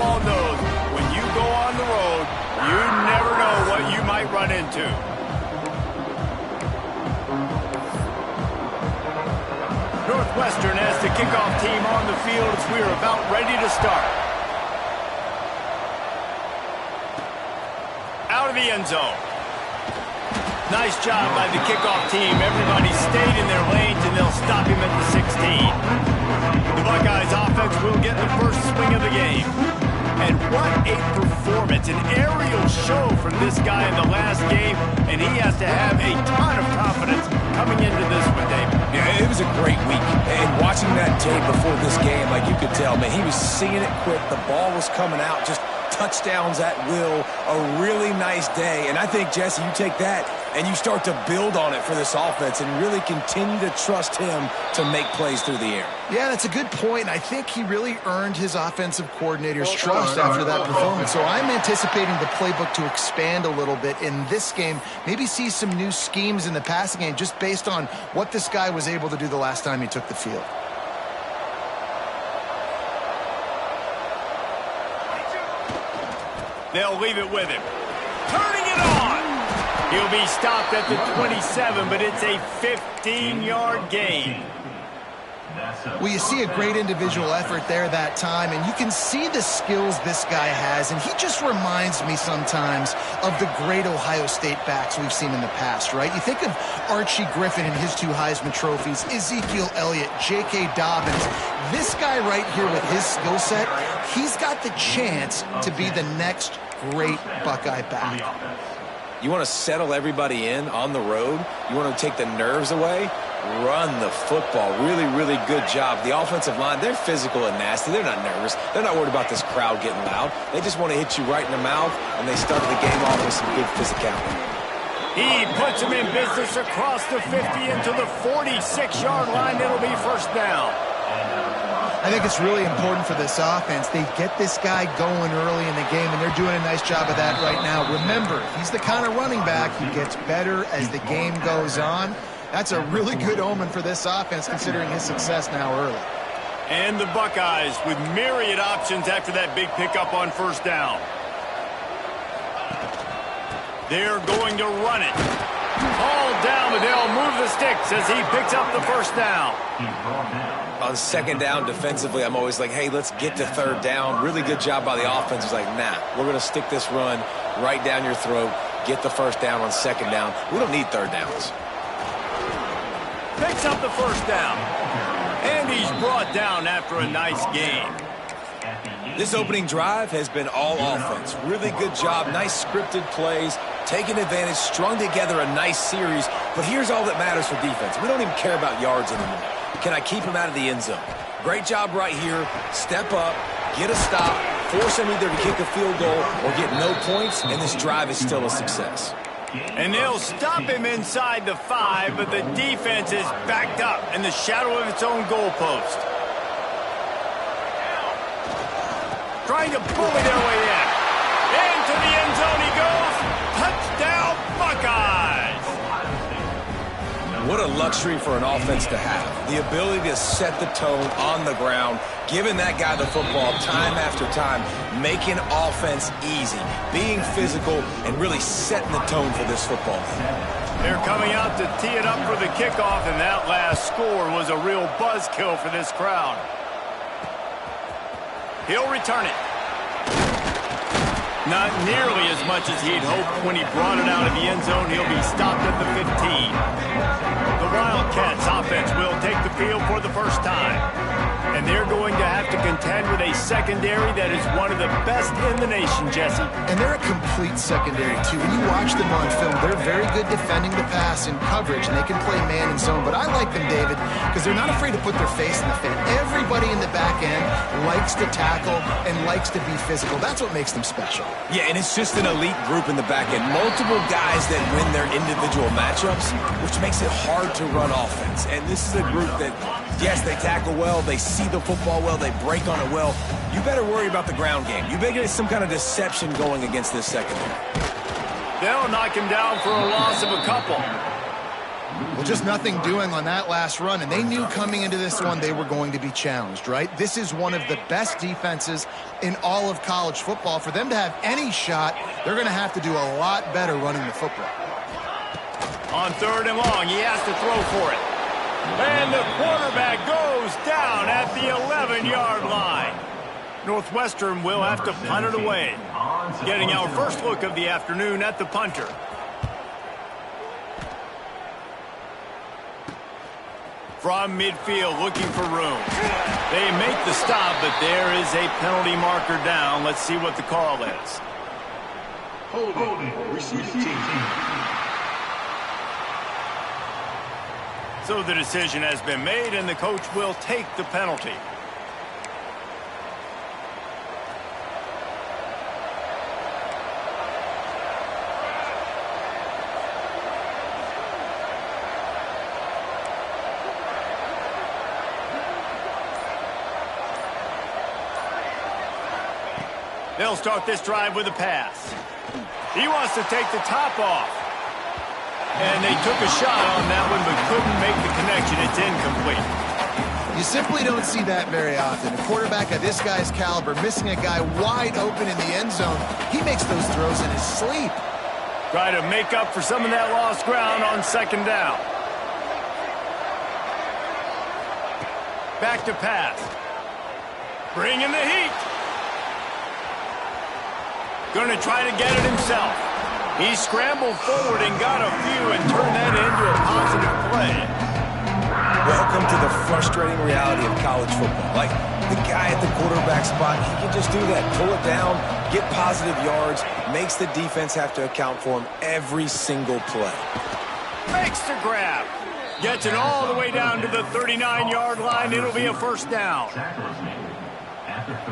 football knows when you go on the road, you never know what you might run into. Northwestern has the kickoff team on the field as we are about ready to start. Out of the end zone. Nice job by the kickoff team. Everybody stayed in their lanes, and they'll stop him at the 16. The Buckeyes offense will get the first swing of the game. And what a performance. An aerial show from this guy in the last game, and he has to have a ton of confidence coming into this one, David. Yeah, it was a great week. And watching that tape before this game, like you could tell, man, he was seeing it quick. The ball was coming out, just touchdowns at will. A really nice day. And I think, Jesse, you take that and you start to build on it for this offense and really continue to trust him to make plays through the air. Yeah, that's a good point. I think he really earned his offensive coordinator's trust after that performance. So I'm anticipating the playbook to expand a little bit in this game, maybe see some new schemes in the passing game just based on what this guy was able to do the last time he took the field. They'll leave it with him. Turning it on. He'll be stopped at the 27, but it's a 15-yard gain. Well, you see a great individual effort there that time, and you can see the skills this guy has, and he just reminds me sometimes of the great Ohio State backs we've seen in the past, right? You think of Archie Griffin and his 2 Heisman trophies, Ezekiel Elliott, J.K. Dobbins. This guy right here with his skill set, he's got the chance to be the next great Buckeye back. You want to settle everybody in on the road? You want to take the nerves away? Run the football. Really, really good job. The offensive line, they're physical and nasty. They're not nervous. They're not worried about this crowd getting loud. They just want to hit you right in the mouth, and they started the game off with some good physicality. He puts him in business across the 50 into the 46-yard line. It'll be first down. I think it's really important for this offense. They get this guy going early in the game, and they're doing a nice job of that right now. Remember, he's the kind of running back who gets better as the game goes on. That's a really good omen for this offense, considering his success now early. And the Buckeyes with myriad options after that big pickup on first down. They're going to run it. All down, but they'll move the sticks as he picks up the first down. On second down defensively, I'm always like, hey, let's get to third down. Really good job by the offense. It's like, nah, we're going to stick this run right down your throat, get the first down on second down. We don't need third downs. Picks up the first down. And he's brought down after a nice gain. This opening drive has been all offense. Really good job. Nice scripted plays. Taking advantage, strung together a nice series. But here's all that matters for defense. We don't even care about yards anymore. Can I keep him out of the end zone? Great job right here. Step up, get a stop, force him either to kick a field goal or get no points, and this drive is still a success. And they'll stop him inside the 5, but the defense is backed up in the shadow of its own goalpost. Trying to bully their way in. Into the end zone he goes. Touchdown, Buckeyes! What a luxury for an offense to have. The ability to set the tone on the ground, giving that guy the football time after time, making offense easy, being physical, and really setting the tone for this football game. They're coming out to tee it up for the kickoff, and that last score was a real buzzkill for this crowd. He'll return it. Not nearly as much as he'd hoped when he brought it out of the end zone. He'll be stopped at the 15. The Wildcats offense will take the field for the first time. And they're going to have to contend with a secondary that is one of the best in the nation, Jesse. And they're a complete secondary, too. When you watch them on film, they're very good defending the pass and coverage, and they can play man and zone. But I like them, David, because they're not afraid to put their face in the fit. Everybody in the back end likes to tackle and likes to be physical. That's what makes them special. Yeah, and it's just an elite group in the back end. Multiple guys that win their individual matchups, which makes it hard to run offense. And this is a group that, yes, they tackle well, they see the football well, they break on it well. You better worry about the ground game. You better get some kind of deception going against this secondary. They'll knock him down for a loss of a couple. Well, just nothing doing on that last run, and they knew coming into this one they were going to be challenged, right? This is one of the best defenses in all of college football. For them to have any shot, they're going to have to do a lot better running the football. On 3rd and long, he has to throw for it. And the quarterback goes down at the 11-yard line. Northwestern will have to punt it away. Getting our first look of the afternoon at the punter. From midfield, looking for room. They make the stop, but there is a penalty marker down. Let's see what the call is. Holding. Receiving team. So the decision has been made, and the coach will take the penalty. They'll start this drive with a pass. He wants to take the top off. And they took a shot on that one, but couldn't make the connection. It's incomplete. You simply don't see that very often. A quarterback of this guy's caliber missing a guy wide open in the end zone. He makes those throws in his sleep. Try to make up for some of that lost ground on 2nd down. Back to pass. Bringing the heat. Going to try to get it himself. He scrambled forward and got a few and turned that into a positive play. Welcome to the frustrating reality of college football. Like, the guy at the quarterback spot, he can just do that. Pull it down, get positive yards, makes the defense have to account for him every single play. Makes the grab. Gets it all the way down to the 39-yard line. It'll be a 1st down.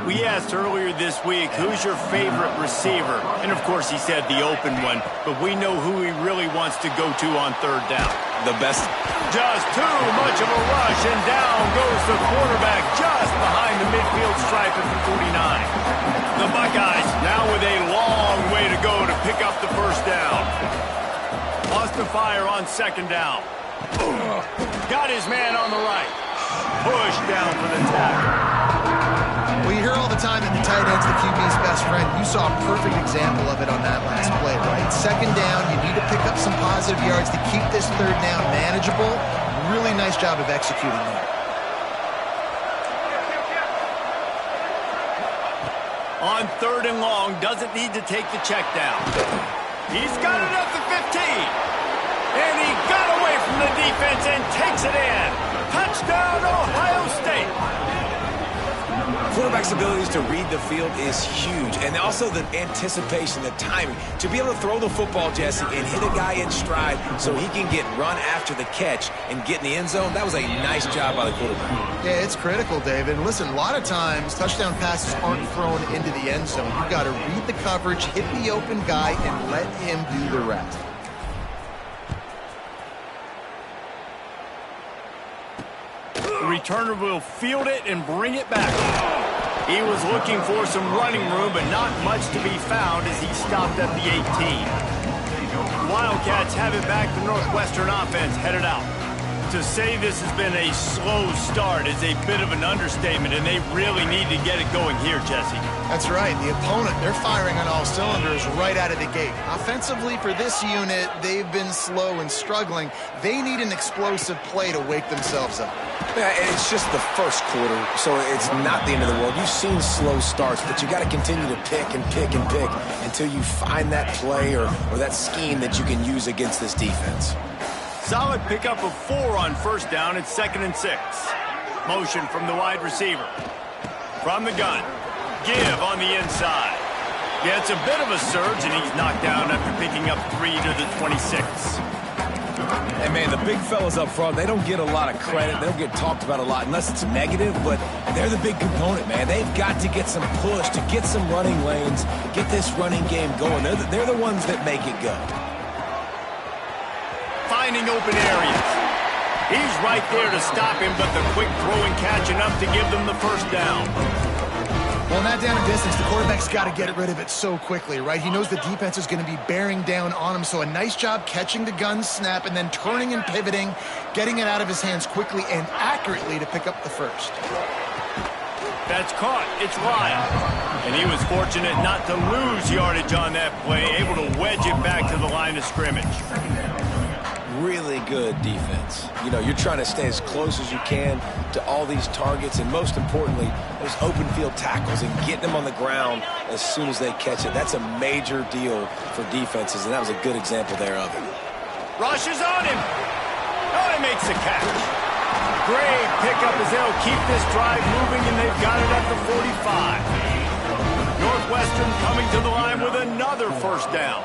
We asked earlier this week, who's your favorite receiver? And, of course, he said the open one, but we know who he really wants to go to on 3rd down. The best. Just too much of a rush, and down goes the quarterback just behind the midfield stripe at the 49. The Buckeyes now with a long way to go to pick up the 1st down. Lost the fire on 2nd down. Got his man on the right. Push down for the tackle. Well, you hear all the time that the tight end's the QB's best friend. You saw a perfect example of it on that last play, right? 2nd down, you need to pick up some positive yards to keep this 3rd down manageable. Really nice job of executing that. On 3rd and long, doesn't need to take the check down. He's got it at the 15. And he got away from the defense and takes it in. Touchdown, Ohio State. Quarterback's abilities to read the field is huge, and also the anticipation, the timing. To be able to throw the football, Jesse, and hit a guy in stride so he can get run after the catch and get in the end zone, that was a nice job by the quarterback. Yeah, it's critical, David. And listen, a lot of times touchdown passes aren't thrown into the end zone. You've got to read the coverage, hit the open guy, and let him do the rest. The returner will field it and bring it back. He was looking for some running room, but not much to be found as he stopped at the 18. Wildcats have it back. The Northwestern offense headed out. To say this has been a slow start is a bit of an understatement, and they really need to get it going here, Jesse. That's right. The opponent, they're firing on all cylinders right out of the gate. Offensively, for this unit, they've been slow and struggling. They need an explosive play to wake themselves up. Yeah, and it's just the first quarter, so it's not the end of the world. You've seen slow starts, but you got to continue to pick and pick and pick until you find that play or that scheme that you can use against this defense. Solid pickup of 4 on 1st down. It's 2nd and 6. Motion from the wide receiver. From the gun. Give on the inside. Gets a bit of a surge, and he's knocked down after picking up 3 to the 26. And, man, the big fellas up front, they don't get a lot of credit. They don't get talked about a lot unless it's negative, but they're the big component, man. They've got to get some push, to get some running lanes, get this running game going. They're the ones that make it go. Finding open areas. He's right there to stop him, but the quick throw and catch enough to give them the 1st down. Well, in that down and distance, the quarterback's got to get rid of it so quickly, right? He knows the defense is going to be bearing down on him, so a nice job catching the gun snap and then turning and pivoting, getting it out of his hands quickly and accurately to pick up the first. That's caught. It's Lyle. And he was fortunate not to lose yardage on that play, able to wedge it back to the line of scrimmage. Really good defense. You know, you're trying to stay as close as you can to all these targets, and most importantly, those open field tackles and getting them on the ground as soon as they catch it. That's a major deal for defenses, and that was a good example there of it. Rushes on him. Oh, he makes the catch. Great pickup as they'll keep this drive moving, and they've got it at the 45. Northwestern coming to the line with another first down.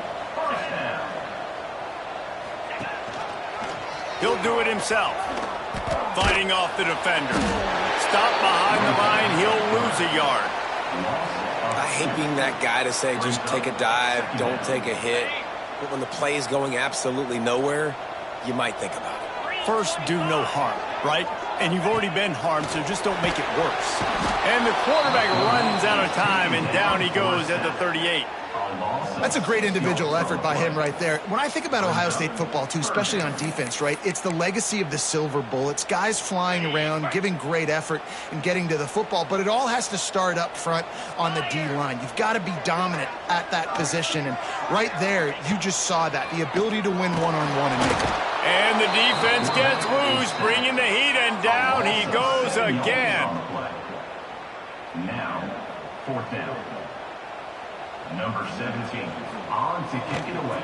He'll do it himself. Fighting off the defender. Stop behind the line, he'll lose a yard. I hate being that guy to say just take a dive, don't take a hit. But when the play is going absolutely nowhere, you might think about it. First, do no harm, right? And you've already been harmed, so just don't make it worse. And the quarterback runs out of time, and down he goes at the 38. That's a great individual effort by him right there. When I think about Ohio State football, too, especially on defense, right, it's the legacy of the Silver Bullets, guys flying around, giving great effort and getting to the football, but it all has to start up front on the D-line. You've got to be dominant at that position, and right there, you just saw that, the ability to win one-on-one and make it. And the defense gets loose, bringing the heat, and down he goes again. Now, fourth down. Number 17, on to kick it away.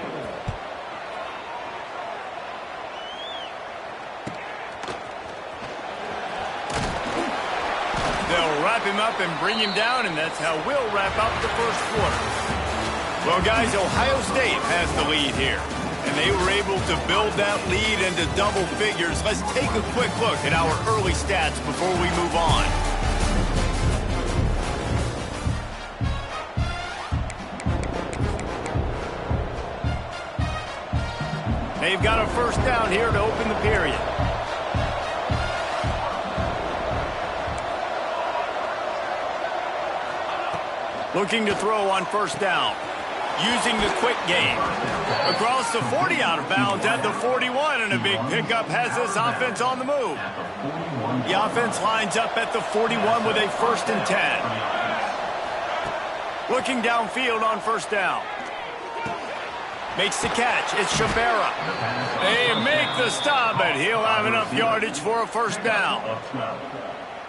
They'll wrap him up and bring him down, and that's how we'll wrap up the first quarter. Well, guys, Ohio State has the lead here, and they were able to build that lead into double figures. Let's take a quick look at our early stats before we move on. They've got a first down here to open the period. Looking to throw on first down. Using the quick game. Across the 40 out of bounds at the 41, and a big pickup has this offense on the move. The offense lines up at the 41 with a 1st and 10. Looking downfield on first down. Makes the catch. It's Shabera. They make the stop, and he'll have enough yardage for a first down.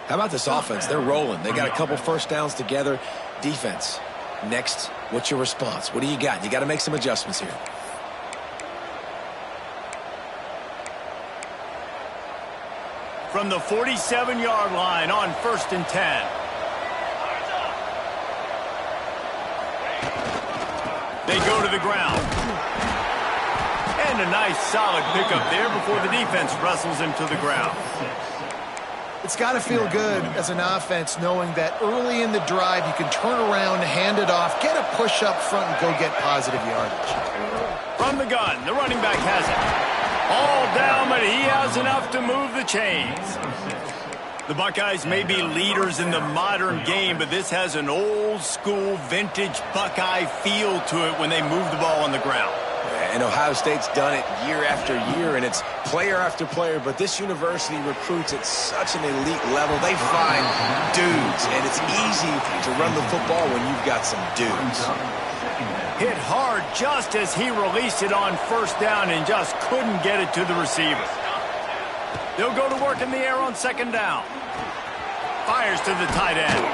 How about this offense? They're rolling. They got a couple first downs together. Defense. Next, what's your response? What do you got? You got to make some adjustments here. From the 47-yard line on 1st and 10. They go to the ground. And a nice solid pickup there before the defense wrestles him to the ground. It's got to feel good as an offense knowing that early in the drive you can turn around, hand it off, get a push up front, and go get positive yardage. From the gun, the running back has it. All down, but he has enough to move the chains. The Buckeyes may be leaders in the modern game, but this has an old-school, vintage Buckeye feel to it when they move the ball on the ground. And Ohio State's done it year after year, and it's player after player, but this university recruits at such an elite level. They find dudes, and it's easy to run the football when you've got some dudes. Hit hard just as he released it on first down and just couldn't get it to the receiver. They'll go to work in the air on second down. Fires to the tight end.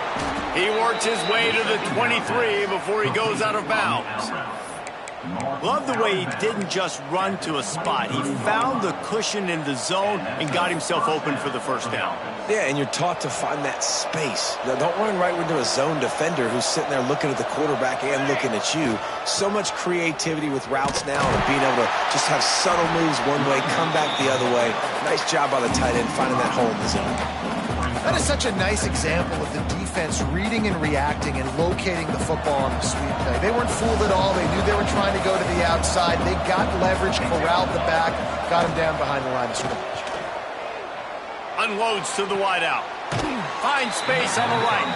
He works his way to the 23 before he goes out of bounds. Love the way he didn't just run to a spot. He found the cushion in the zone and got himself open for the first down. Yeah, and you're taught to find that space. Now, don't run right into a zone defender who's sitting there looking at the quarterback and looking at you. So much creativity with routes now and being able to just have subtle moves one way, come back the other way. Nice job by the tight end finding that hole in the zone. That is such a nice example of the defense reading and reacting and locating the football on the sweep play. They weren't fooled at all. They knew they were trying to go to the outside. They got leverage, corralled the back, got him down behind the line of scrimmage. Unloads to the wideout. finds space on the right.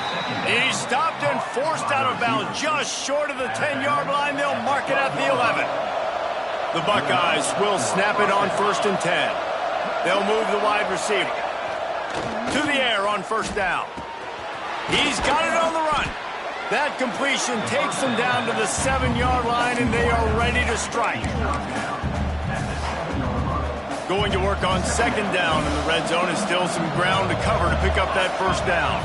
He's stopped and forced out of bounds just short of the 10-yard line. They'll mark it at the 11. The Buckeyes will snap it on 1st and 10. They'll move the wide receiver to the air on 1st down. He's got it on the run. That completion takes them down to the 7-yard line, and they are ready to strike. Going to work on 2nd down in the red zone, and still some ground to cover to pick up that 1st down.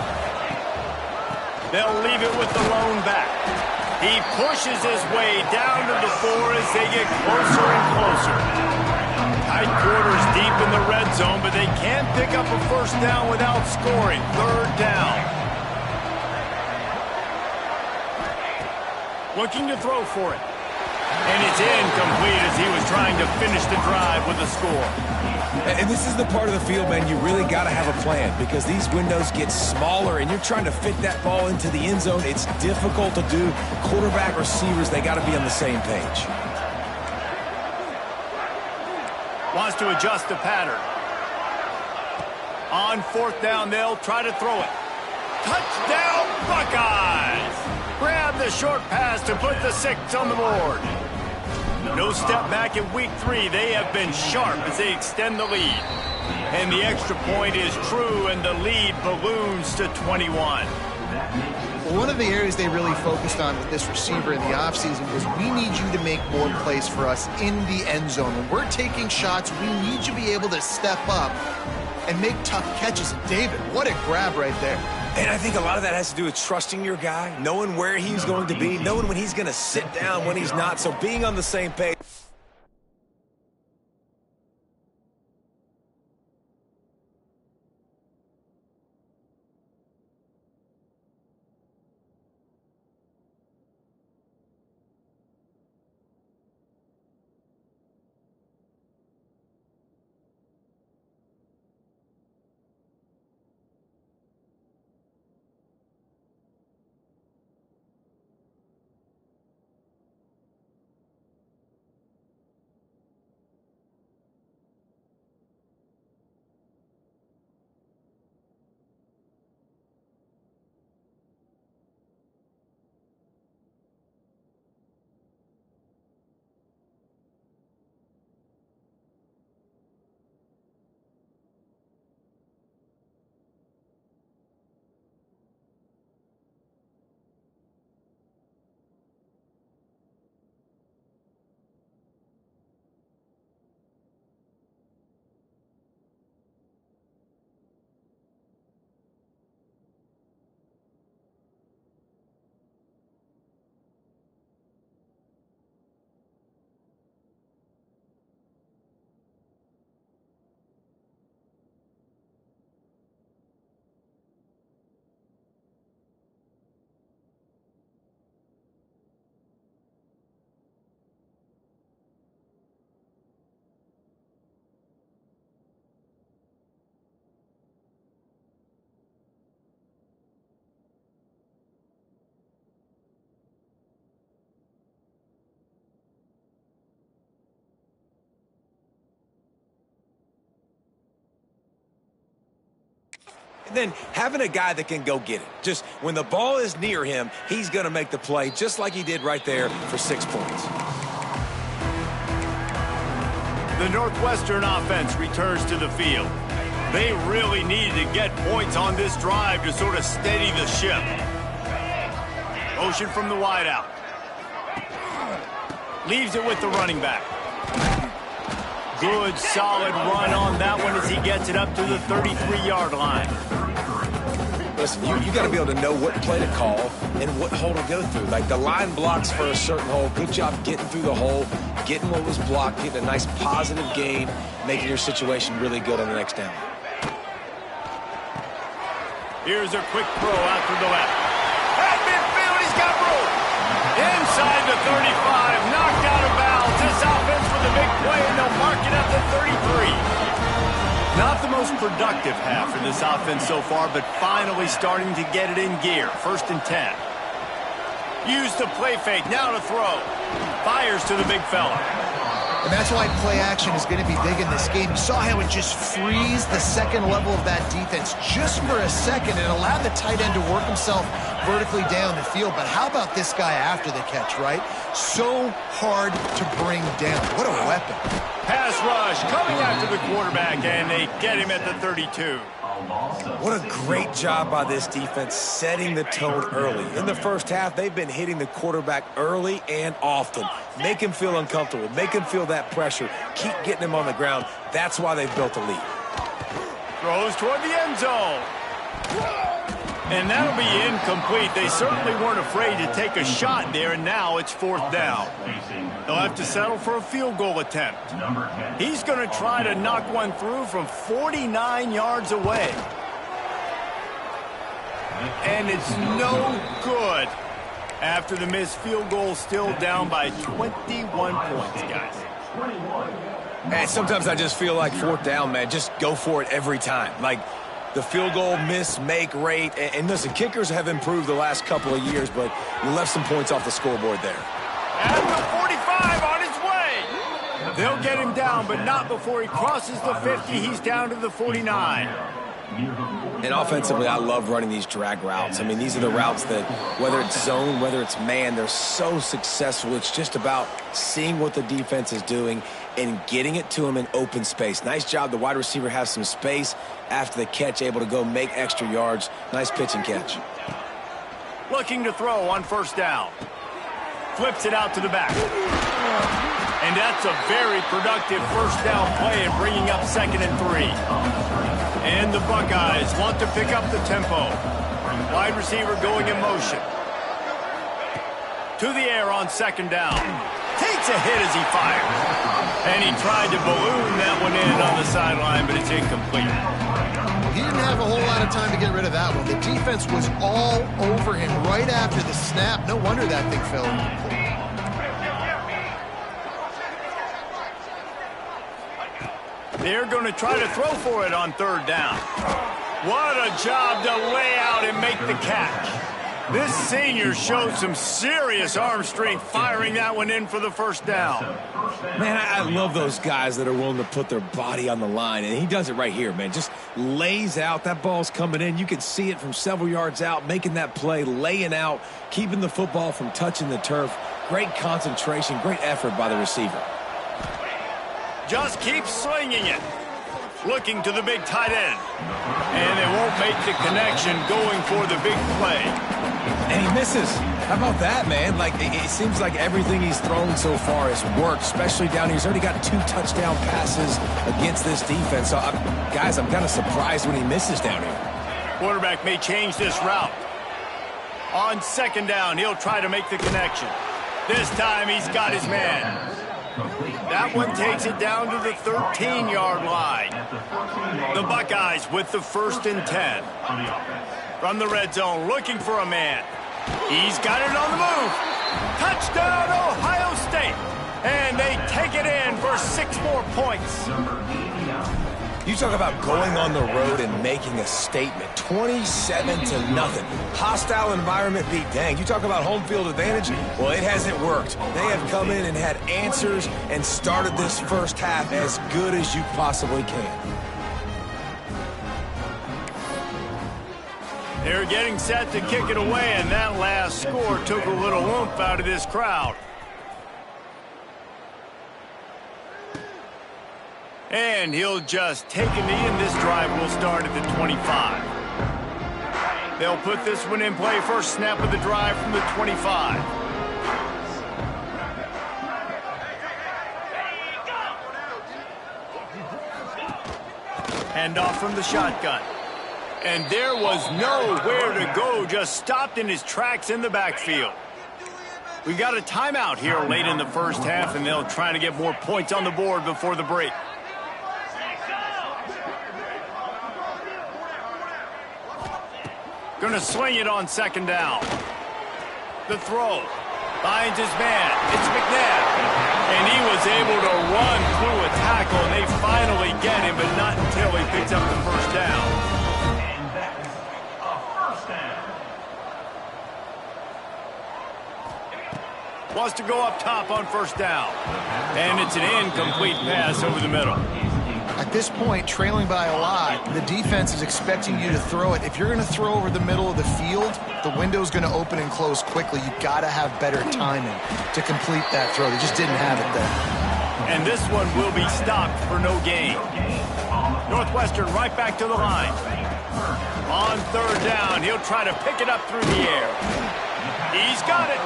They'll leave it with the lone back. He pushes his way down to the 4 as they get closer and closer. Tight quarters deep in the red zone, but they can't pick up a 1st down without scoring. 3rd down. Looking to throw for it. And it's incomplete as he was trying to finish the drive with a score. And this is the part of the field, man, you really got to have a plan because these windows get smaller and you're trying to fit that ball into the end zone. It's difficult to do. Quarterback, receivers, they got to be on the same page. Wants to adjust the pattern. On 4th down, they'll try to throw it. Touchdown, Buckeyes! Grab the short pass to put the 6 on the board. No step back in week 3. They have been sharp as they extend the lead. And the extra point is true, and the lead balloons to 21. Well, one of the areas they really focused on with this receiver in the offseason was we need you to make more plays for us in the end zone. When we're taking shots, we need you to be able to step up and make tough catches. And David, what a grab right there. And I think a lot of that has to do with trusting your guy, knowing where he's going to be, knowing when he's going to sit down, when he's not. So being on the same page. And then having a guy that can go get it. Just when the ball is near him, he's going to make the play just like he did right there for 6 points. The Northwestern offense returns to the field. They really needed to get points on this drive to sort of steady the ship. Motion from the wideout. Leaves it with the running back. Good, solid run on that one as he gets it up to the 33-yard line. Listen, you got to be able to know what play to call and what hole to go through. Like the line blocks for a certain hole. Good job getting through the hole, getting what was blocked, getting a nice positive gain, making your situation really good on the next down. Here's a quick throw out to the left. At midfield, he's got room. Inside the 35, knocked out of bounds. This offense with a big play, and they'll mark it at the 33. Not the most productive half for this offense so far, but finally starting to get it in gear. 1st and 10. Use the play fake, now to throw. Fires to the big fella. And that's why play action is going to be big in this game. You saw how it just frees the second level of that defense just for a second and allowed the tight end to work himself vertically down the field. But how about this guy after the catch, right? So hard to bring down. What a weapon. Pass rush coming after the quarterback, and they get him at the 32. What a great job by this defense setting the tone early. In the first half, they've been hitting the quarterback early and often. Make him feel uncomfortable. Make him feel that pressure. Keep getting him on the ground. That's why they've built a lead. Throws toward the end zone. And that'll be incomplete. They certainly weren't afraid to take a shot there, and now it's fourth down. They'll have to settle for a field goal attempt. He's going to try to knock one through from 49 yards away. And it's no good. After the missed field goal, still down by 21 points, guys. And sometimes I just feel like fourth down, man. Just go for it every time. Like, the field goal miss-make rate. And listen, kickers have improved the last couple of years, but you left some points off the scoreboard there. At the 45 on his way. They'll get him down, but not before he crosses the 50. He's down to the 49. And offensively, I love running these drag routes. I mean, these are the routes that, whether it's zone, whether it's man, they're so successful. It's just about seeing what the defense is doing and getting it to him in open space. Nice job. The wide receiver has some space after the catch, able to go make extra yards. Nice pitch and catch. Looking to throw on first down. Flips it out to the back. And that's a very productive first down play in bringing up 2nd and 3. And the Buckeyes want to pick up the tempo. Wide receiver going in motion. To the air on 2nd down. Takes a hit as he fires. And he tried to balloon that one in on the sideline, but it's incomplete. He didn't have a whole lot of time to get rid of that one. The defense was all over him right after the snap. No wonder that thing fell incomplete. They're going to try to throw for it on 3rd down. What a job to lay out and make the catch. This senior showed some serious arm strength firing that one in for the first down. Man, I love those guys that are willing to put their body on the line, and he does it right here, man. Just lays out. That ball's coming in. You can see it from several yards out, making that play, laying out, keeping the football from touching the turf. Great concentration, great effort by the receiver. Just keep slinging it. Looking to the big tight end. And they won't make the connection going for the big play. And he misses. How about that, man? Like, it seems like everything he's thrown so far has worked, especially down here. He's already got 2 touchdown passes against this defense. So, guys, I'm kind of surprised when he misses down here. Quarterback may change this route. On 2nd down, he'll try to make the connection. This time, he's got his man. That one takes it down to the 13-yard line. The Buckeyes with the 1st and 10. From the red zone, looking for a man. He's got it on the move. Touchdown, Ohio State. And they take it in for 6 more points. You talk about going on the road and making a statement. 27-0. Hostile environment beat. Dang, you talk about home field advantage? Well, it hasn't worked. They have come in and had answers and started this first half as good as you possibly can. They're getting set to kick it away, and that last score took a little oomph out of this crowd. And he'll just take a knee, and this drive will start at the 25. They'll put this one in play. First snap of the drive from the 25. Hand off from the shotgun. And there was nowhere to go, just stopped in his tracks in the backfield. We got a timeout here late in the first half, and they'll try to get more points on the board before the break. Going to sling it on 2nd down. The throw. Finds his man. It's McNabb. And he was able to run through a tackle, and they finally get him, but not until he picks up the first down. And that is a first down. Wants to go up top on first down. And it's an incomplete pass over the middle. At this point, trailing by a lot, the defense is expecting you to throw it. If you're going to throw over the middle of the field, the window's going to open and close quickly. You've got to have better timing to complete that throw. They just didn't have it there. And this one will be stopped for no gain. Northwestern right back to the line. On third down, he'll try to pick it up through the air. He's got it.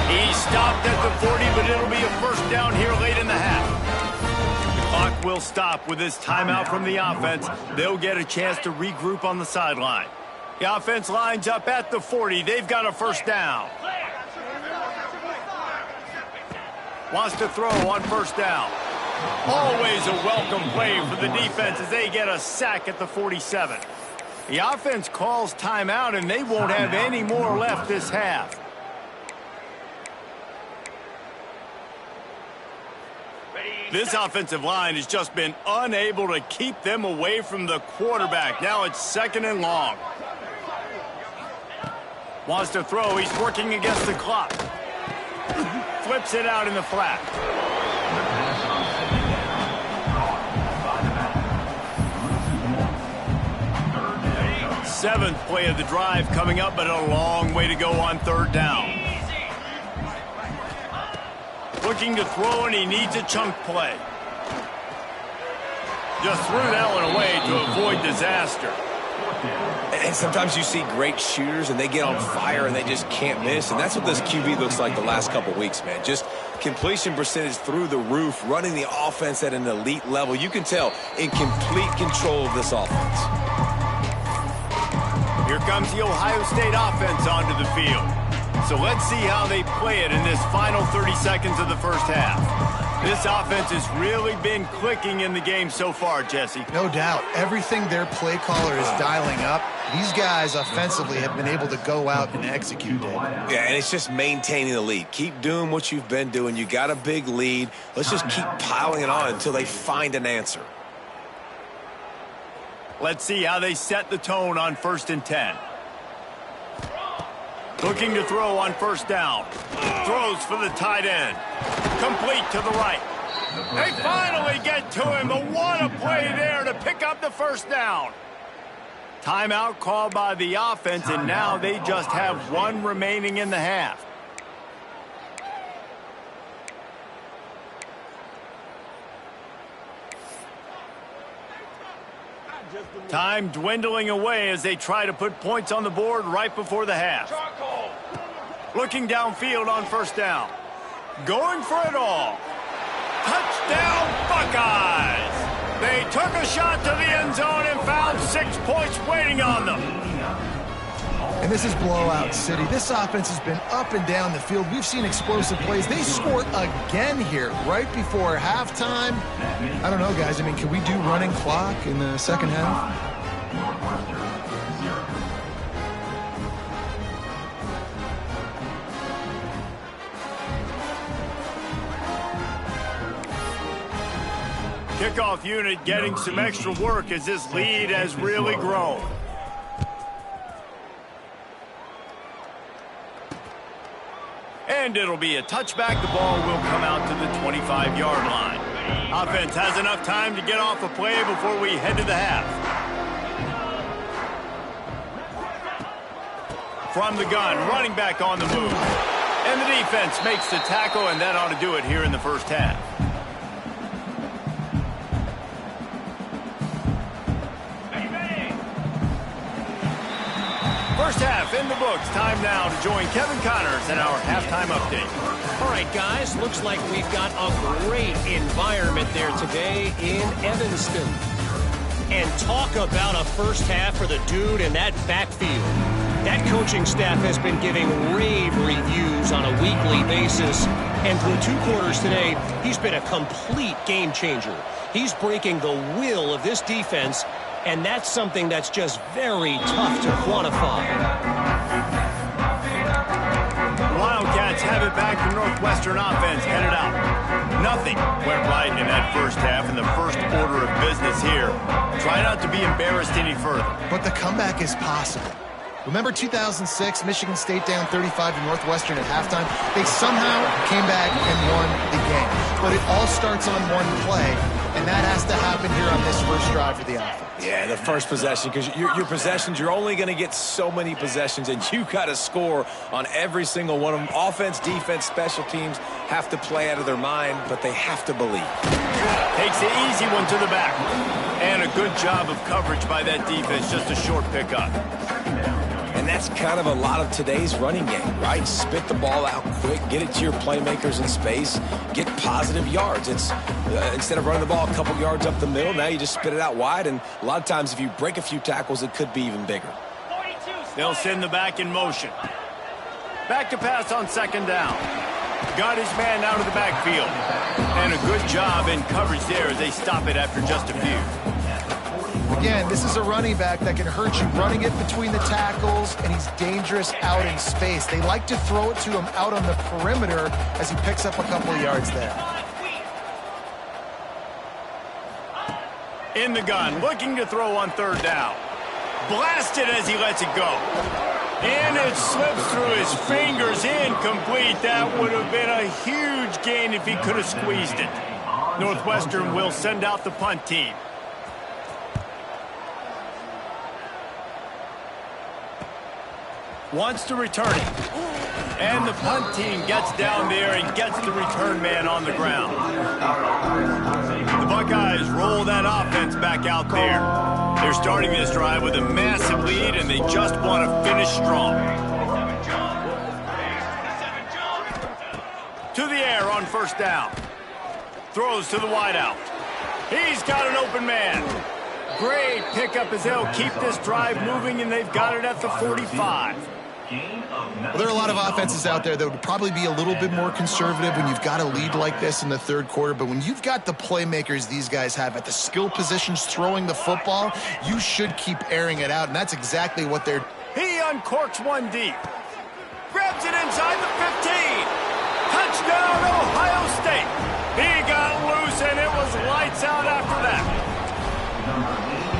He's stopped at the 40, but it'll be a first down here late in the half. The clock will stop with this timeout from the offense. They'll get a chance to regroup on the sideline. The offense lines up at the 40. They've got a first down. Wants to throw on first down. Always a welcome play for the defense as they get a sack at the 47. The offense calls timeout, and they won't have any more left this half. This offensive line has just been unable to keep them away from the quarterback. Now it's second and long. Wants to throw. He's working against the clock. Flips it out in the flat. Seventh play of the drive coming up, but a long way to go on third down. Looking to throw, and he needs a chunk play. Just threw that one away to avoid disaster. And sometimes you see great shooters, and they get on fire, and they just can't miss. And that's what this QB looks like the last couple weeks, man. Just completion percentage through the roof, running the offense at an elite level. You can tell in complete control of this offense. Here comes the Ohio State offense onto the field. So let's see how they play it in this final 30 seconds of the first half. This offense has really been clicking in the game so far, Jesse. No doubt. Everything their play caller is dialing up, these guys offensively have been able to go out and execute it. Yeah, and it's just maintaining the lead. Keep doing what you've been doing. You got a big lead. Let's just keep piling it on until they find an answer. Let's see how they set the tone on 1st and 10. Looking to throw on first down. Throws for the tight end. Complete to the right. They finally get to him, but what a play there to pick up the first down. Timeout called by the offense, and now they just have one remaining in the half. Time dwindling away as they try to put points on the board right before the half. Looking downfield on first down. Going for it all. Touchdown, Buckeyes! They took a shot to the end zone and found 6 points waiting on them. And this is blowout city. This offense has been up and down the field. We've seen explosive plays. They scored again here right before halftime. I don't know, guys. I mean, can we do running clock in the second half? Kickoff unit getting some extra work as this lead has really grown. And it'll be a touchback. The ball will come out to the 25-yard line. Offense has enough time to get off a play before we head to the half. From the gun, running back on the move. And the defense makes the tackle, and that ought to do it here in the first half. First half in the books. Time now to join Kevin Connors in our halftime update. All right, guys, looks like we've got a great environment there today in Evanston. And talk about a first half for the dude in that backfield. That coaching staff has been giving rave reviews on a weekly basis. And through 2 quarters today, he's been a complete game changer. He's breaking the will of this defense, and that's something that's just very tough to quantify. Wildcats have it back from Northwestern offense headed out. Nothing went right in that first half in the first order of business here. Try not to be embarrassed any further. But the comeback is possible. Remember 2006, Michigan State down 35 to Northwestern at halftime? They somehow came back and won the game. But it all starts on one play, and that has to happen here on this first drive for the offense. Yeah, the first possession, because your possessions, you're only going to get so many possessions, and you got to score on every single one of them. Offense, defense, special teams have to play out of their mind, but they have to believe. Takes the easy one to the back. And a good job of coverage by that defense, just a short pickup. And that's kind of a lot of today's running game, right? Spit the ball out quick, get it to your playmakers in space, get positive yards. It's instead of running the ball a couple yards up the middle, now you just spit it out wide, and a lot of times if you break a few tackles, it could be even bigger. They'll send the back in motion. Back to pass on second down. Got his man out of the backfield. And a good job in coverage there as they stop it after just a few. Again, this is a running back that can hurt you running it between the tackles, and he's dangerous out in space. They like to throw it to him out on the perimeter as he picks up a couple of yards there. In the gun, looking to throw on third down. Blasted as he lets it go. And it slips through his fingers, incomplete. That would have been a huge gain if he could have squeezed it. Northwestern will send out the punt team. Wants to return it. And the punt team gets down there and gets the return man on the ground. The Buckeyes roll that offense back out there. They're starting this drive with a massive lead, and they just want to finish strong. To the air on first down. Throws to the wideout. He's got an open man. Great pickup as they'll keep this drive moving, and they've got it at the 45. Well, there are a lot of offenses out there that would probably be a little bit more conservative when you've got a lead like this in the third quarter, but when you've got the playmakers these guys have at the skill positions throwing the football, you should keep airing it out, and that's exactly what they're... He uncorks one deep. Grabs it inside the 15. Touchdown, Ohio State. He got loose, and it was lights out after that.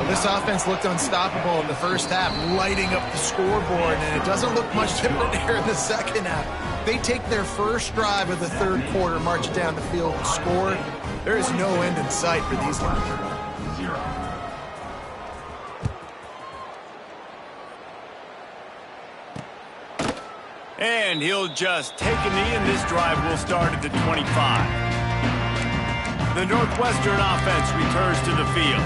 This offense looked unstoppable in the first half, lighting up the scoreboard, and it doesn't look much different here in the second half. They take their first drive of the third quarter, march down the field, and score. There is no end in sight for these guys. And he'll just take a knee, and this drive will start at the 25. The Northwestern offense returns to the field.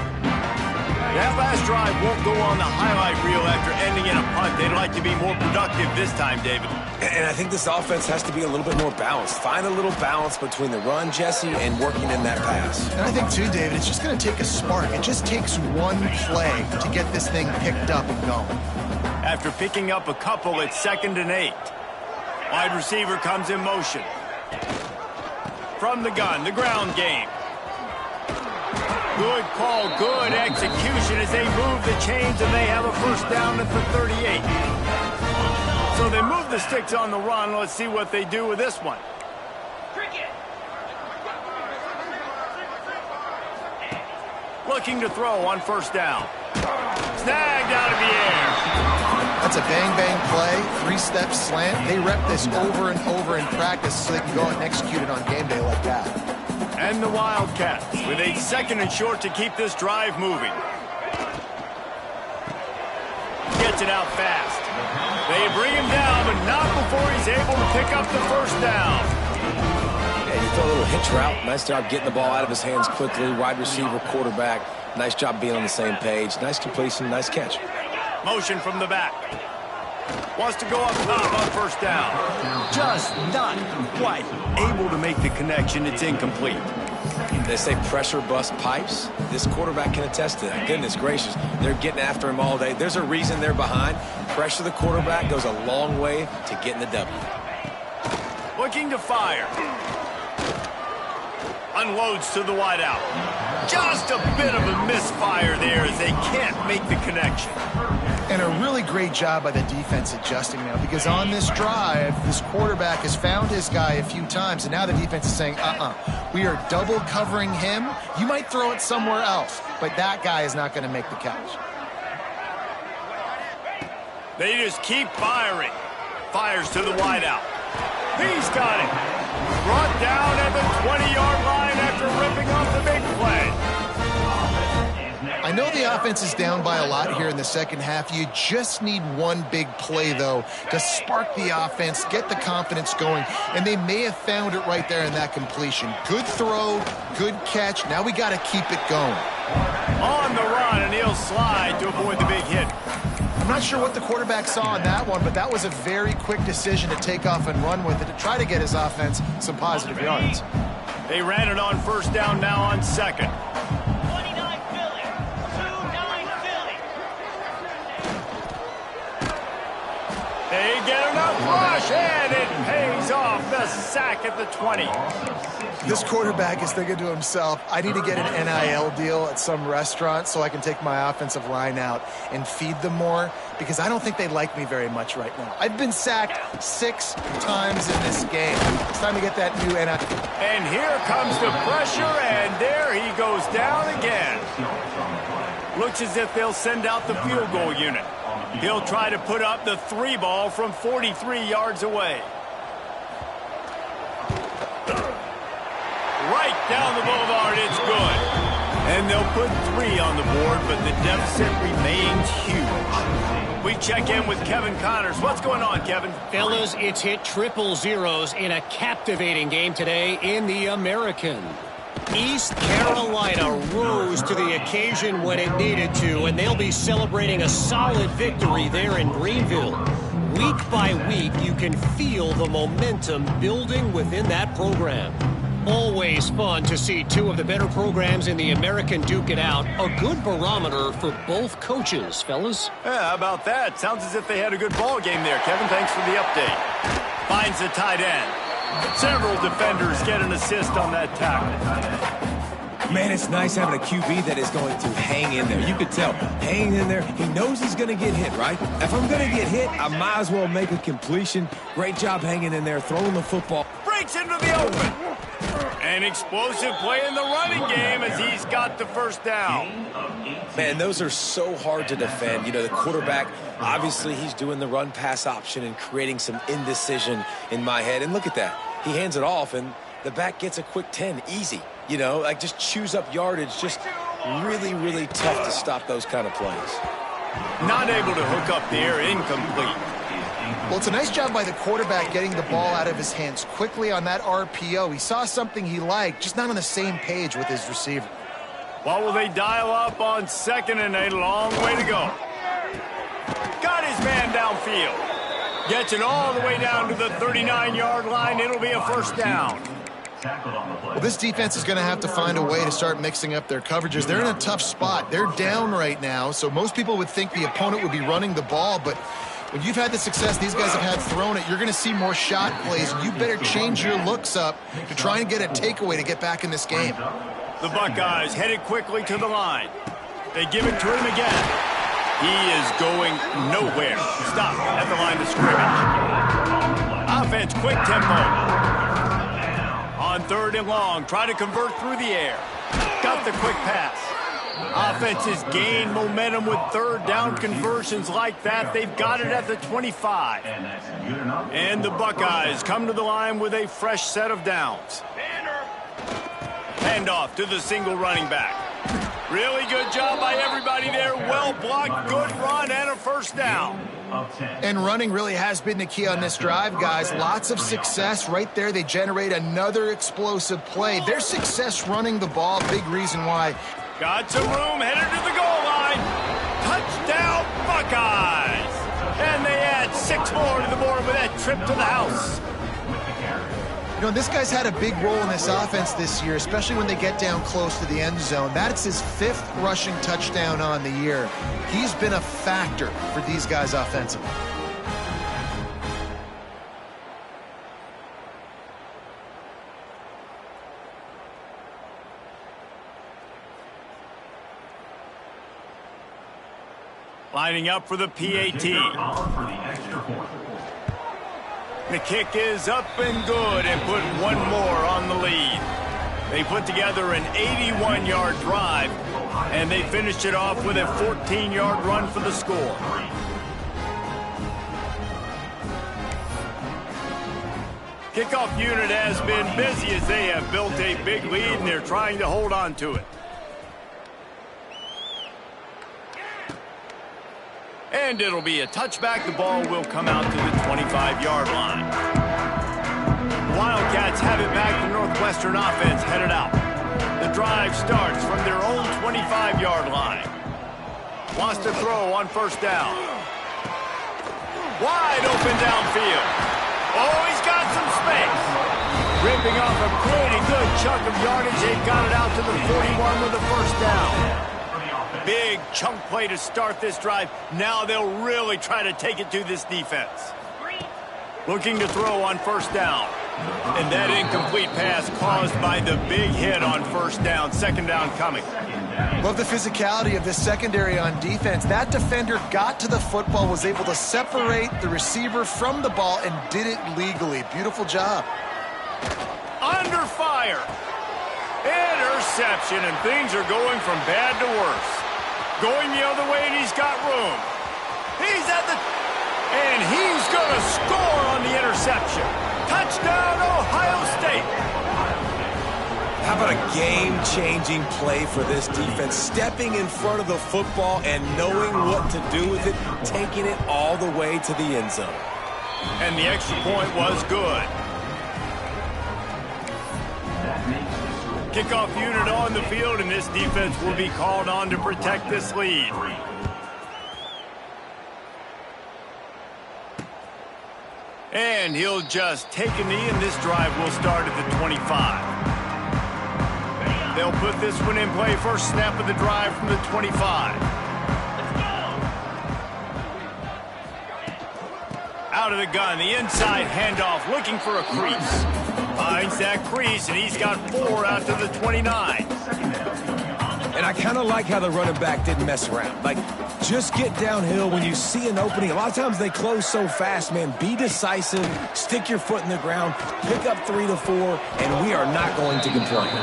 That last drive won't go on the highlight reel after ending in a punt. They'd like to be more productive this time, David. And I think this offense has to be a little bit more balanced. Find a little balance between the run, Jesse, and working in that pass. And I think, too, David, it's just going to take a spark. It just takes one play to get this thing picked up and going. After picking up a couple, it's 2nd and 8. Wide receiver comes in motion. From the gun, the ground game. Good call, good execution as they move the chains, and they have a first down at the 38. So they move the sticks on the run. Let's see what they do with this one. Looking to throw on first down. Snagged out of the air. That's a bang-bang play, three-step slant. They rep this over and over in practice so they can go out and execute it on game day like that. And the Wildcats with a 2nd and short to keep this drive moving. Gets it out fast. They bring him down, but not before he's able to pick up the first down. Yeah, you throw a little hitch route. Nice job getting the ball out of his hands quickly. Wide receiver, quarterback. Nice job being on the same page. Nice completion, nice catch. Motion from the back. Wants to go up top on first down. Just not quite able to make the connection. It's incomplete. They say pressure bust pipes. This quarterback can attest to that. Goodness gracious. They're getting after him all day. There's a reason they're behind. Pressure the quarterback goes a long way to getting the W. Looking to fire. Unloads to the wideout. Just a bit of a misfire there as they can't make the connection. And a really great job by the defense adjusting now, because on this drive, this quarterback has found his guy a few times, and now the defense is saying, we are double covering him. You might throw it somewhere else, but that guy is not going to make the catch. They just keep firing. Fires to the wideout. He's got it. Brought down at the 20-yard line after ripping off the big play. I know the offense is down by a lot here in the second half. You just need one big play, though, to spark the offense, get the confidence going, and they may have found it right there in that completion. Good throw, good catch. Now we got to keep it going. On the run, and he'll slide to avoid the big hit. I'm not sure what the quarterback saw on that one, but that was a very quick decision to take off and run with it to try to get his offense some positive yards. They ran it on first down, now on second. They get enough rush, and it pays off the sack at the 20. This quarterback is thinking to himself, I need to get an NIL deal at some restaurant so I can take my offensive line out and feed them more, because I don't think they like me very much right now. I've been sacked 6 times in this game. It's time to get that new NIL. And here comes the pressure, and there he goes down again. Looks as if they'll send out the field goal unit. He'll try to put up the 3 ball from 43 yards away. Right down the boulevard, it's good. And they'll put 3 on the board, but the deficit remains huge. We check in with Kevin Connors. What's going on, Kevin? Fellas, it's hit triple zeros in a captivating game today in the American. East Carolina rose to the occasion when it needed to, and they'll be celebrating a solid victory there in Greenville. Week by week, you can feel the momentum building within that program. Always fun to see 2 of the better programs in the American duke it out. A good barometer for both coaches, fellas. Yeah, how about that? Sounds as if they had a good ball game there, Kevin. Thanks for the update. Finds the tight end. Several defenders get an assist on that tackle. Man, it's nice having a QB that is going to hang in there. You could tell, hanging in there, he knows he's going to get hit, right? If I'm going to get hit, I might as well make a completion. Great job hanging in there, throwing the football. Breaks into the open. An explosive play in the running game as he's got the first down. Man, those are so hard to defend. You know, the quarterback, obviously he's doing the run-pass option and creating some indecision in my head. And look at that. He hands it off, and the back gets a quick 10. Easy. You know, like just chews up yardage. Just really, really tough to stop those kind of plays. Not able to hook up there. Incomplete. Well, it's a nice job by the quarterback getting the ball out of his hands quickly on that RPO. He saw something he liked, just not on the same page with his receiver. What will they dial up on second and a long way to go? Got his man downfield. Gets it all the way down to the 39-yard line. It'll be a first down. Well, this defense is going to have to find a way to start mixing up their coverages. They're in a tough spot. They're down right now, so most people would think the opponent would be running the ball, but when you've had the success these guys have had throwing it, you're going to see more shot plays. You better change your looks up to try and get a takeaway to get back in this game. The Buckeyes headed quickly to the line. They give it to him again. He is going nowhere. Stop at the line of scrimmage. Offense, quick tempo. On third and long, try to convert through the air. Got the quick pass. Offense has gained momentum with third down conversions like that. They've got it at the 25. And the Buckeyes come to the line with a fresh set of downs. Handoff to the single running back. Really good job by everybody there. Well blocked, good run, and a first down. And running really has been the key on this drive, guys. Lots of success right there. They generate another explosive play. Their success running the ball, big reason why. Got some room, headed to the goal line. Touchdown, Buckeyes. And they add 6 more to the board with that trip to the house. You know, this guy's had a big role in this offense this year, especially when they get down close to the end zone. That's his 5th rushing touchdown on the year. He's been a factor for these guys offensively. Lining up for the PAT. The kick is up and good and put 1 more on the lead. They put together an 81-yard drive, and they finished it off with a 14-yard run for the score. Kickoff unit has been busy as they have built a big lead, and they're trying to hold on to it. And it'll be a touchback. The ball will come out to the 25-yard line. The Wildcats have it back. The Northwestern offense headed out. The drive starts from their own 25-yard line. Wants to throw on first down. Wide open downfield. Oh, he's got some space. Ripping off a pretty good chunk of yardage. They got it out to the 41 with a first down. Big chunk play to start this drive. Now they'll really try to take it to this defense. Looking to throw on first down. And that incomplete pass caused by the big hit on first down. Second down coming. Love the physicality of this secondary on defense. That defender got to the football, was able to separate the receiver from the ball, and did it legally. Beautiful job. Under fire. Interception, and things are going from bad to worse. Going the other way, and he's got room. He's at the... And he's going to score on the interception. Touchdown, Ohio State. How about a game-changing play for this defense? Stepping in front of the football and knowing what to do with it, taking it all the way to the end zone. And the extra point was good. Kickoff unit on the field, and this defense will be called on to protect this lead. And he'll just take a knee, and this drive will start at the 25. They'll put this one in play. First snap of the drive from the 25. Out of the gun, the inside handoff, looking for a crease. Finds that crease, and he's got 4 out to the 29. And I kind of like how the running back didn't mess around. Like, just get downhill when you see an opening. A lot of times they close so fast, man. Be decisive, stick your foot in the ground, pick up 3 to 4, and we are not going to complain.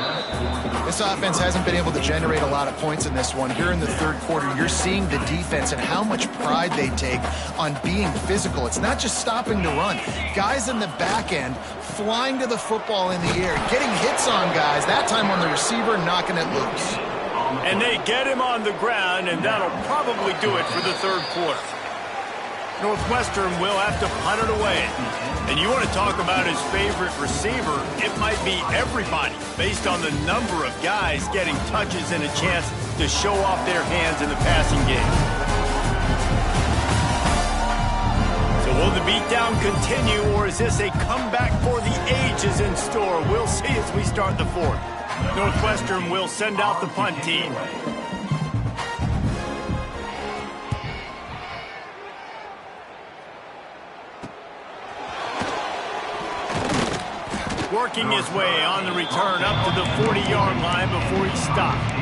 This offense hasn't been able to generate a lot of points in this one. Here in the third quarter, you're seeing the defense and how much pride they take on being physical. It's not just stopping to run. Guys in the back end flying to the football in the air, getting hits on guys, that time on the receiver, knocking it loose. And they get him on the ground, and that'll probably do it for the third quarter. Northwestern will have to punt it away. And you want to talk about his favorite receiver, it might be everybody, based on the number of guys getting touches and a chance to show off their hands in the passing game. So will the beatdown continue, or is this a comeback for the ages in store? We'll see as we start the fourth. Northwestern will send out the punt team. Working his way on the return up to the 40-yard line before he stopped.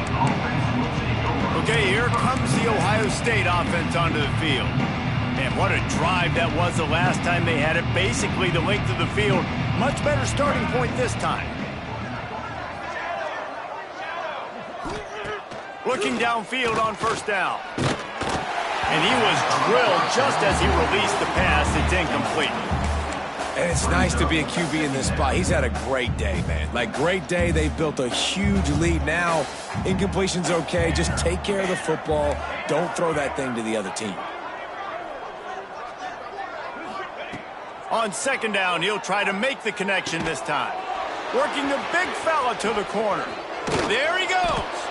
Okay, here comes the Ohio State offense onto the field. Man, what a drive that was the last time they had it. Basically the length of the field. Much better starting point this time. Looking downfield on first down. And he was drilled just as he released the pass. It's incomplete. And it's nice to be a QB in this spot. He's had a great day, man. Like, great day. They've built a huge lead now. Incompletion's okay. Just take care of the football. Don't throw that thing to the other team. On second down, he'll try to make the connection this time. Working the big fella to the corner. There he goes.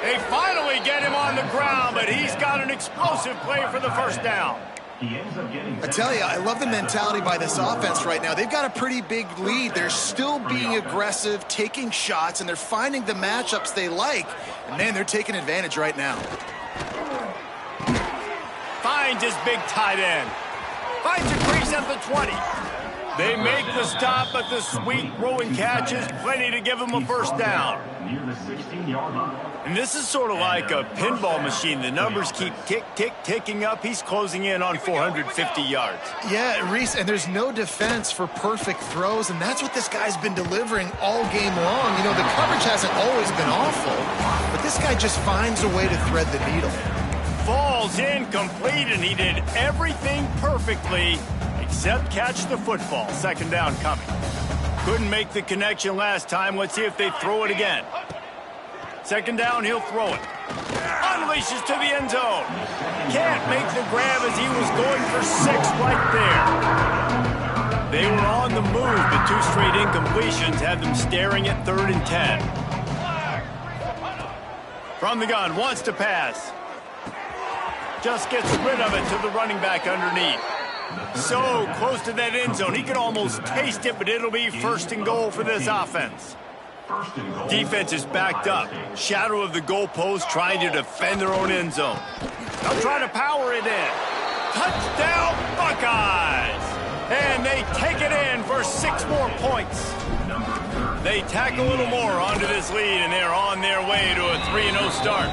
They finally get him on the ground, but he's got an explosive play for the first down. I tell you, I love the mentality by this offense right now. They've got a pretty big lead. They're still being aggressive, taking shots, and they're finding the matchups they like. And, man, they're taking advantage right now. Finds his big tight end. Finds a crease at the 20. They make the stop, but the sweet throwing catch is plenty to give him a first down. Near the 16-yard line. And this is sort of like a pinball machine. The numbers keep ticking up. He's closing in on 450 yards. Yeah, Reese, and there's no defense for perfect throws, and that's what this guy's been delivering all game long. You know, the coverage hasn't always been awful, but this guy just finds a way to thread the needle. Falls incomplete, and he did everything perfectly except catch the football. Second down coming. Couldn't make the connection last time. Let's see if they throw it again. Second down, he'll throw it. Unleashes to the end zone. Can't make the grab as he was going for 6 right there. They were on the move, but 2 straight incompletions had them staring at 3rd and 10. From the gun, wants to pass. Just gets rid of it to the running back underneath. So close to that end zone. He could almost taste it, but it'll be 1st and goal for this offense. Defense is backed up. Shadow of the goalpost trying to defend their own end zone. They'll try to power it in. Touchdown Buckeyes! And they take it in for 6 more points. They tack a little more onto this lead, and they're on their way to a 3-0 start.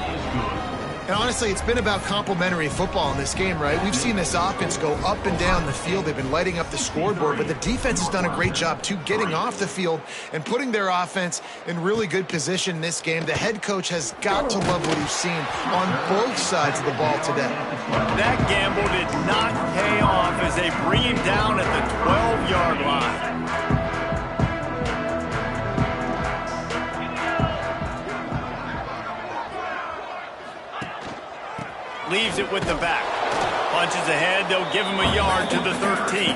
And honestly, it's been about complementary football in this game, right? We've seen this offense go up and down the field. They've been lighting up the scoreboard, but the defense has done a great job, too, getting off the field and putting their offense in really good position in this game. The head coach has got to love what he's seen on both sides of the ball today. That gamble did not pay off as they bring him down at the 12-yard line. Leaves it with the back. Punches ahead. They'll give him a yard to the 13.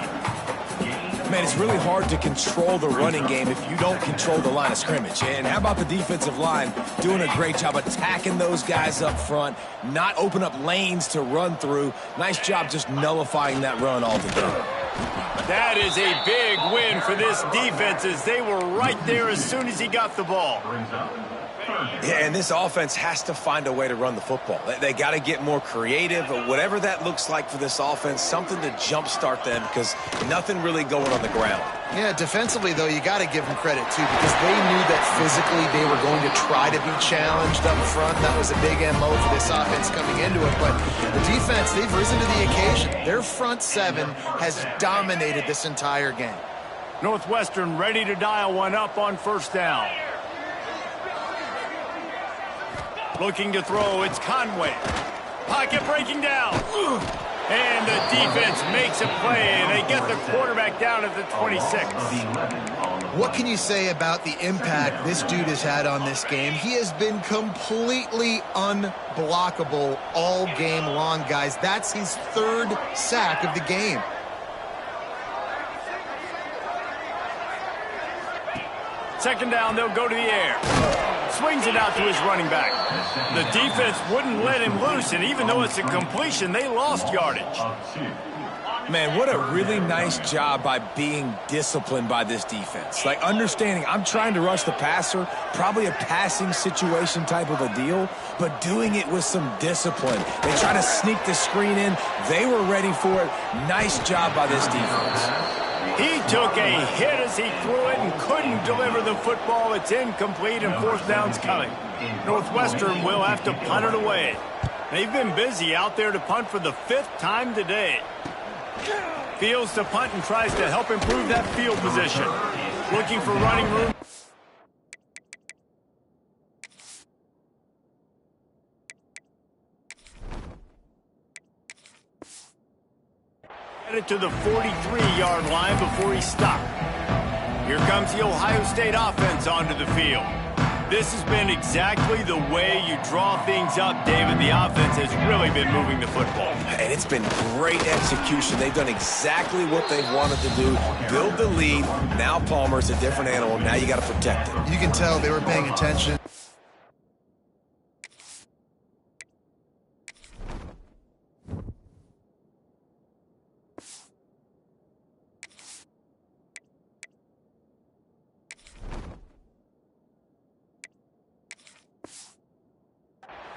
Man, it's really hard to control the running game if you don't control the line of scrimmage. And how about the defensive line doing a great job attacking those guys up front, not open up lanes to run through. Nice job just nullifying that run altogether. That is a big win for this defense as they were right there as soon as he got the ball. Yeah, and this offense has to find a way to run the football. They got to get more creative, but whatever that looks like for this offense, something to jumpstart them because nothing really going on the ground. Yeah, defensively, though, you got to give them credit, too, because they knew that physically they were going to try to be challenged up front. That was a big MO for this offense coming into it. But the defense, they've risen to the occasion. Their front 7 has dominated this entire game. Northwestern ready to dial one up on 1st down. Looking to throw, it's Conway. Pocket breaking down. And the defense makes a play, and they get the quarterback down at the 26. What can you say about the impact this dude has had on this game? He has been completely unblockable all game long, guys. That's his 3rd sack of the game. Second down, they'll go to the air. Swings it out to his running back. The defense wouldn't let him loose, and even though it's a completion, they lost yardage. Man, what a really nice job by being disciplined by this defense. Like, understanding I'm trying to rush the passer, probably a passing situation type of a deal, but doing it with some discipline. They try to sneak the screen in. They were ready for it. Nice job by this defense. He took a hit as he threw it and couldn't deliver the football. It's incomplete, and 4th down's coming. Northwestern will have to punt it away. They've been busy out there to punt for the 5th time today. Fields to punt and tries to help improve that field position. Looking for running room. Headed to the 43-yard line before he stopped. Here comes the Ohio State offense onto the field. This has been exactly the way you draw things up, David. The offense has really been moving the football. And it's been great execution. They've done exactly what they've wanted to do. Build the lead. Now Palmer's a different animal. Now you got to protect it. You can tell they were paying attention.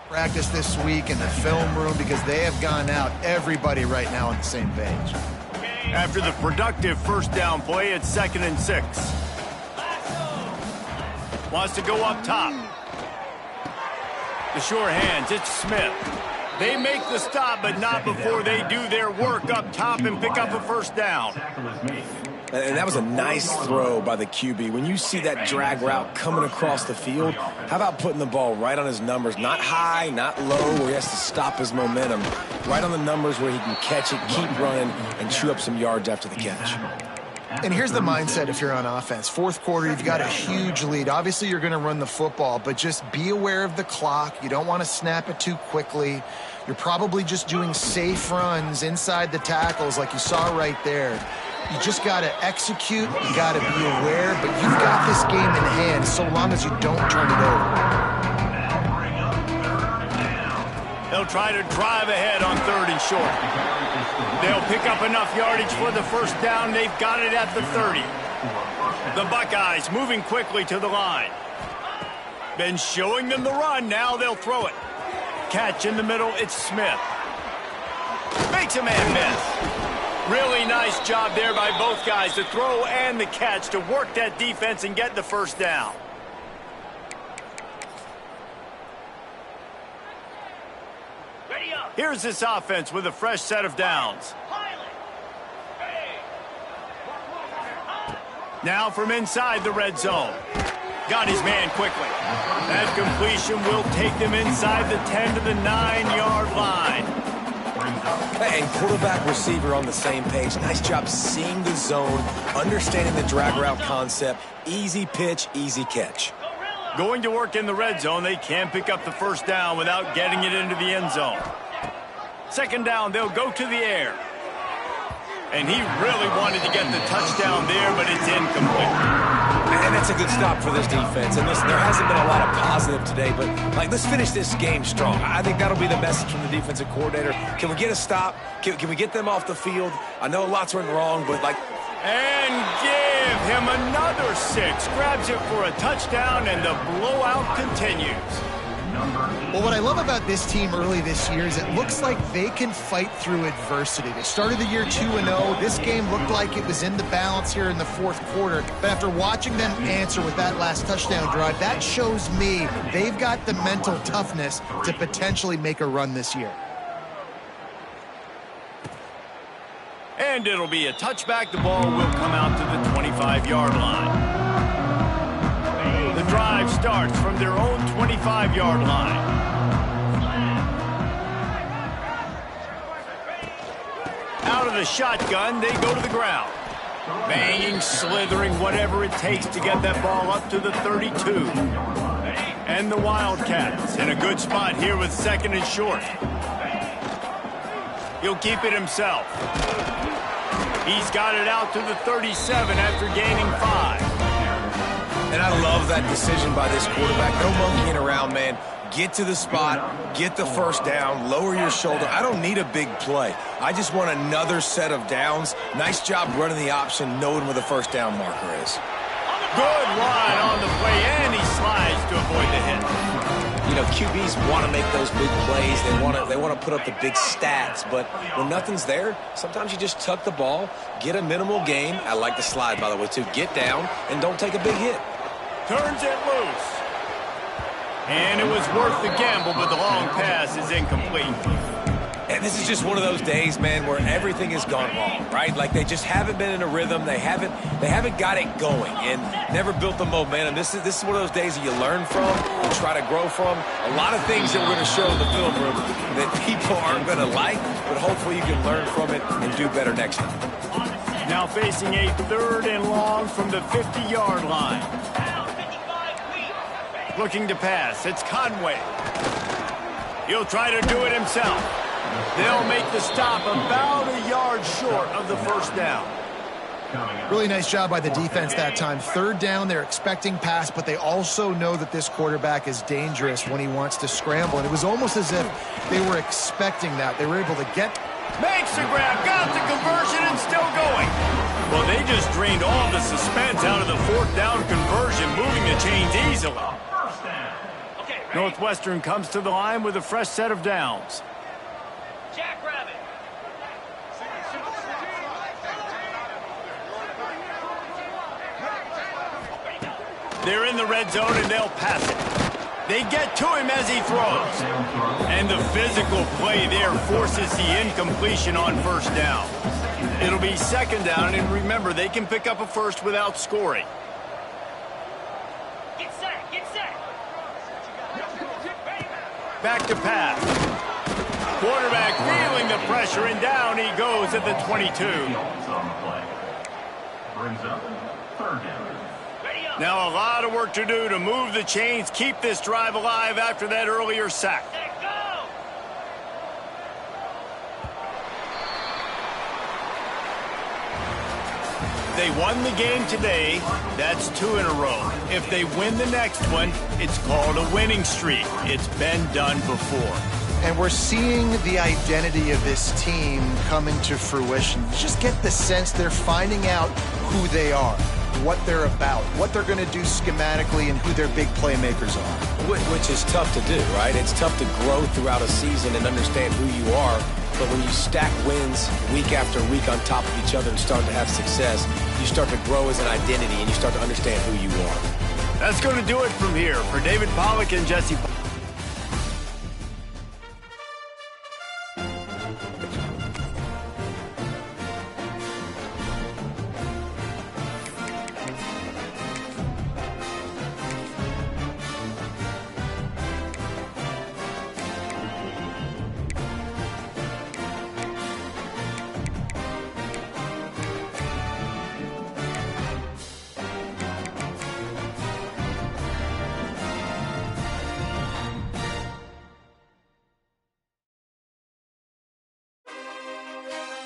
Practice this week in the film room because they have gone out everybody right now on the same page. After the productive 1st down play, it's 2nd and 6. Wants to go up top. The sure hands, it's Smith. They make the stop, but not before they do their work up top and pick up a 1st down. And that was a nice throw by the QB. When you see that drag route coming across the field, how about putting the ball right on his numbers? Not high, not low, where he has to stop his momentum. Right on the numbers where he can catch it, keep running, and chew up some yards after the catch. And here's the mindset if you're on offense. Fourth quarter, you've got a huge lead. Obviously, you're going to run the football, but just be aware of the clock. You don't want to snap it too quickly. You're probably just doing safe runs inside the tackles like you saw right there. You just got to execute. You got to be aware, but you've got this game in hand so long as you don't turn it over. They'll try to drive ahead on 3rd and short. They'll pick up enough yardage for the first down. They've got it at the 30. The Buckeyes moving quickly to the line. Been showing them the run. Now they'll throw it. Catch in the middle. It's Smith. Makes a man miss. Really nice job there by both guys, the throw and the catch, to work that defense and get the first down. Here's this offense with a fresh set of downs. Now from inside the red zone. Got his man quickly. That completion will take them inside the 10 to the 9-yard line. And quarterback receiver on the same page. Nice job seeing the zone, understanding the drag route concept. Easy pitch, easy catch. Going to work in the red zone. They can pick up the first down without getting it into the end zone. Second down, they'll go to the air. And he really wanted to get the touchdown there, but it's incomplete. And that's a good stop for this defense. And listen, there hasn't been a lot of positive today, but let's finish this game strong. I think that'll be the message from the defensive coordinator. Can we get a stop? Can we get them off the field? I know lots went wrong, but And give him another 6. Grabs it for a touchdown, and the blowout continues. Well, what I love about this team early this year is it looks like they can fight through adversity. They started the year 2-0. This game looked like it was in the balance here in the fourth quarter. But after watching them answer with that last touchdown drive, that shows me they've got the mental toughness to potentially make a run this year. And it'll be a touchback. The ball will come out to the 25-yard line. The drive starts from their own 25-yard line. Out of the shotgun, they go to the ground. Banging, slithering, whatever it takes to get that ball up to the 32. And the Wildcats in a good spot here with 2nd and short. He'll keep it himself. He's got it out to the 37 after gaining 5. And I love that decision by this quarterback. No monkeying around, man. Get to the spot, get the first down, lower your shoulder. I don't need a big play. I just want another set of downs. Nice job running the option, knowing where the first down marker is. Good line on the play, and he slides to avoid the hit. You know, QBs want to make those big plays. They want to put up the big stats. But when nothing's there, sometimes you just tuck the ball, get a minimal gain. I like the slide, by the way, too. Get down and don't take a big hit. Turns it loose. And it was worth the gamble, but the long pass is incomplete. And this is just one of those days, man, where everything has gone wrong, right? Like they just haven't been in a rhythm. They haven't got it going and never built the momentum. This is one of those days that you learn from, you try to grow from. A lot of things that we're going to show in the film room that people aren't going to like, but hopefully you can learn from it and do better next time. Now facing a 3rd and long from the 50-yard line. Looking to pass. It's Conway. He'll try to do it himself. They'll make the stop about a yard short of the first down. Really nice job by the defense that time. 3rd down, they're expecting pass, but they also know that this quarterback is dangerous when he wants to scramble. And it was almost as if they were expecting that. They were able to get... Makes the grab, got the conversion, and still going. Well, they just drained all the suspense out of the 4th down conversion, moving the chains easily. Northwestern comes to the line with a fresh set of downs. Jackrabbit. They're in the red zone, and they'll pass it. They get to him as he throws. And the physical play there forces the incompletion on first down. It'll be 2nd down, and remember, they can pick up a first without scoring. Get set. Back to pass. Quarterback feeling the pressure, and down he goes at the 22. Brings up third down. Ready up. Now a lot of work to do to move the chains, keep this drive alive after that earlier sack. Set, go. They won the game today, that's 2 in a row. If they win the next one, it's called a winning streak. It's been done before. And we're seeing the identity of this team come into fruition. You just get the sense they're finding out who they are, what they're about, what they're going to do schematically, and who their big playmakers are. Which is tough to do, right? It's tough to grow throughout a season and understand who you are. But when you stack wins week after week on top of each other and start to have success, you start to grow as an identity and you start to understand who you are. That's going to do it from here. For David Pollack and Jesse